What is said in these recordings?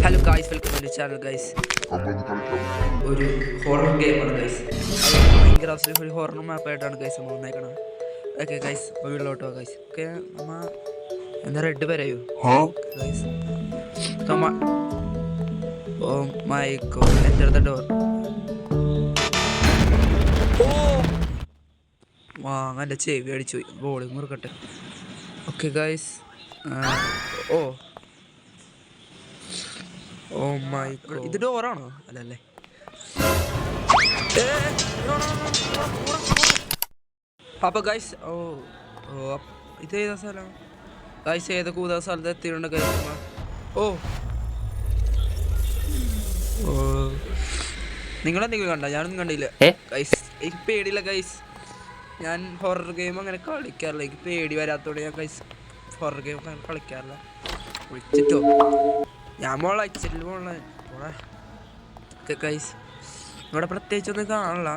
Hello guys, welcome to channel guys. ഒരു horror ഗെയിമാണ് guys. ഭയങ്കര ഒരു ഹൊറർ മാപ്പായിട്ടാണ് ഗൈസ് നമ്മൾ വന്നേക്കണത്. ഓക്കെ ഗൈസ്, വീട്ടിലോട്ടോ ഗൈസ്. ഓക്കെ, നമ്മ എന്താ റെഡ് പറയൂ guys. Oh my God, enter the door. ഓ വാങ്ങൻ്റെ ചെവി അടിച്ചു പോയി. ബോളി മുറുക്കട്ടെ. Okay guys. Oh oh my God, ഇത് ഡോറാണോ? അല്ലല്ലേ. അപ്പൊ ഗൈസ്, ഓ ഓ ഇത് ഏതാ സ്ഥലം ഗൈസ്? ഏതാ കൂതാ സ്ഥലത്ത് എത്തിയിട്ടുണ്ട് ഗൈസ്. ഓ ഓ നിങ്ങളെന്തെങ്കിലും കണ്ട? ഞാനൊന്നും കണ്ടില്ല ഗൈസ്. എനിക്ക് പേടിയില്ല ഗൈസ്. ഞാൻ ഹൊറർ ഗെയിം അങ്ങനെ കളിക്കാറില്ല. എനിക്ക് പേടി വരാത്തോടെ ഞാൻ ഗൈസ് ഹൊറർ ഗെയിം അങ്ങനെ കളിക്കാറില്ല. വിളിച്ചിട്ടോ ഞാൻ മോളെ അയച്ചിട്ടില്ല മോളെ മോളെ. ഓക്കെ ഗൈസ്, ഇവിടെ പ്രത്യേകിച്ചൊന്നും കാണില്ല.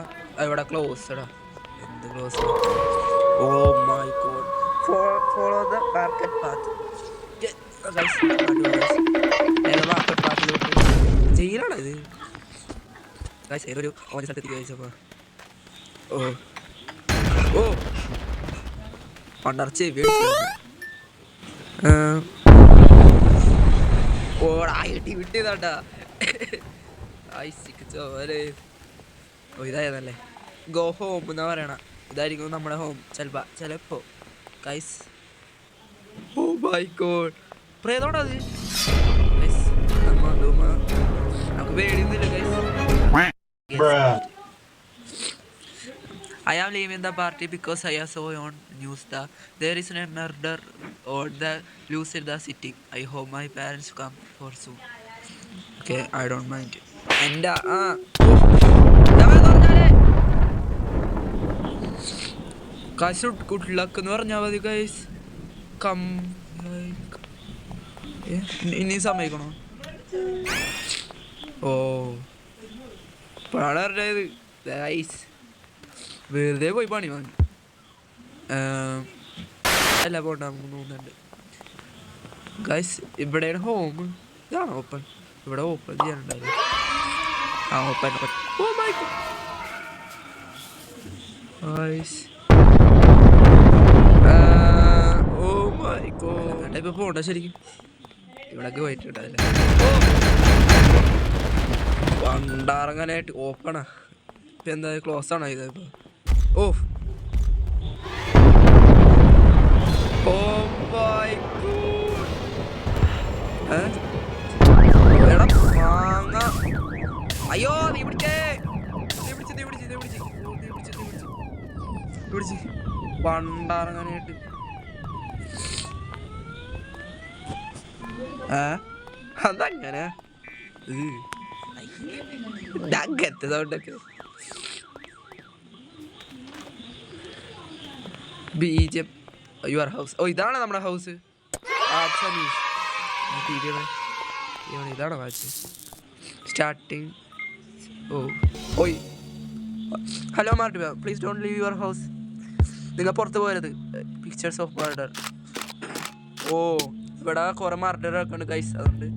ഇവിടെ ക്ലോസ്ഡാ. എന്ത് close? Oh my God, follow the marked path. Marked പാത്തിലോട്ട് ജയിലാണോ ഇത് ഗൈസ്? ഏതൊരു ഓരോ സ്ഥലത്തേക്ക് കഴിച്ചപ്പോൾ ഓ ഓ പണ്ടർച്ചേ ഓടായിട്ട് വിട്ടിയതാട്ടാ. ചോര് ഓ ഇതായതല്ലേ. ഗോ ഹോം എന്നാ പറയണ. ഇതായിരിക്കും നമ്മുടെ ഹോം ചിലപ്പോ ഗൈസ്. ഓ മൈ ഗോഡ്, പ്രേതോടാ അത് ഗൈസ്. നമുക്ക് പേടിയൊന്നുമില്ല guys. I am leaving the party because I saw on news that there is a murder or the loose in the city. I hope my parents come for soon. Okay, I don't mind. And guys, good luck എന്ന് പറഞ്ഞാൽ മതി guys. Come ഇനി സമയിക്കണോ? ഓ പണത് guys, വെറുതെ പോയി പണി വാങ്ങി. അല്ല പോണ്ട, നമുക്ക് തോന്നുന്നുണ്ട് ഗൈസ്. ഇവിടെയാണ് ഹോം. ഇതാണ് ഓപ്പൺ. ഇവിടെ ഓപ്പൺ ചെയ്യാനുണ്ടായിരുന്നു. ആ open. Oh my God guys, oh my God. ഇപ്പൊ പോണ്ട ശരിക്കും. ഇവിടൊക്കെ പോയിട്ടുണ്ടല്ലേ. പണ്ടാറങ്ങാനായിട്ട് ഓപ്പണാ. ഇപ്പം എന്താ ക്ലോസ് ആണോ ഇത്? ഇപ്പോൾ ഓ ഓ മൈ ഗോഡ്. എടാ മാങ്ങ. അയ്യോ നീ പിടിച്ചേ, പിടിച്ച് പണ്ടാറങ്ങാനായിട്ട്. അതങ്ങനെ അങ്ങനത്തെ സൗണ്ടൊക്കെ. ബീജം യുവർ ഹൗസ്. ഓ ഇതാണ് നമ്മുടെ ഹൗസ്. ഇതാണ് വാച്ച് സ്റ്റാർട്ടിങ്. ഓ ഓയ് hello Marty, please don't leave your house. നിങ്ങൾ പുറത്ത് പോയത്. Pictures of murder. ഓ ഇവിടെ കുറെ മർഡർ ഒക്കെ ഉണ്ട് ഗൈസ്. അതുകൊണ്ട്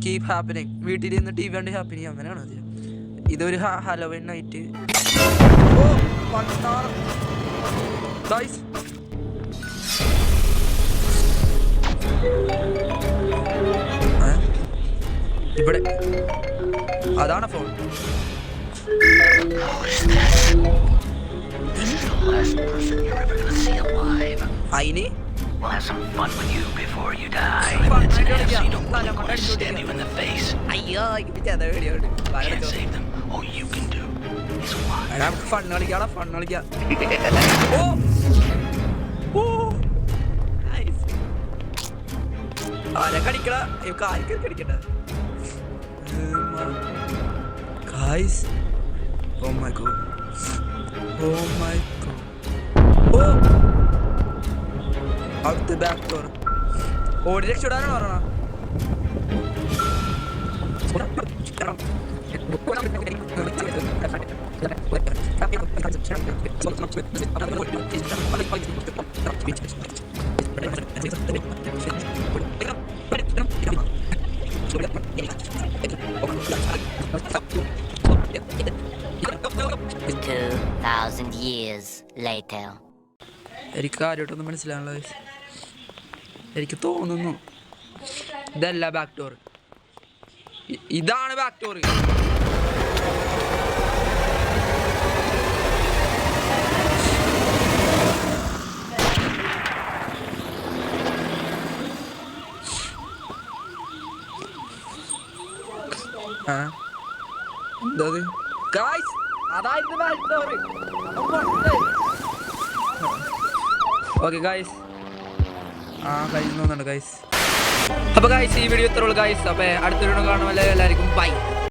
കീപ് ഹാപ്പനിങ്. വീട്ടിൽ നിന്ന് ടി വി കണ്ട് ഹാപ്പനിങ്. അങ്ങനെയാണ് അത്. ഇതൊരു ഹലോവിൻ നൈറ്റ്. ഓ ഗൈസ്, ഇവിടെ അതാണ് ഫോൺ. അയിന് We'll have some fun with you before you die. It's an Asino protocol to stab you in the face. അയ്യോ Can't save them. All you can do is watch. നമുക്ക് fun കളിക്കാം. Fun കളിക്കാം. ഓ ഓ ആരെ കടിക്കട? കാലിക്ക് കടിക്കട്ടെ guys. Oh my God, oh my God. Oh out the back door. ഓടി രക്ഷപ്പെടാനാണ് പറഞ്ഞ. later. എനിക്ക് കാര്യമായിട്ടൊന്നും മനസ്സിലാണല്ലോ ഗൈസ്. എനിക്ക് തോന്നുന്നു ഇതല്ല ബാക്ക് ഡോർ, ഇതാണ് ബാക്ക് ഡോർ. എന്താ ഗൈസ്, അതായിരുന്നു ബാക്ക് ഡോർ. ഓക്കെ ഗൈസ്, കഴിയുന്നുണ്ട് ഗൈസ്. അപ്പോൾ ഗൈസ് ഈ വീഡിയോ ഇത്രയുള്ളൂ ഗൈസ്. അപ്പോൾ അടുത്തൊരു വീഡിയോ കാണുമല്ലോ, എല്ലാവർക്കും ബൈ.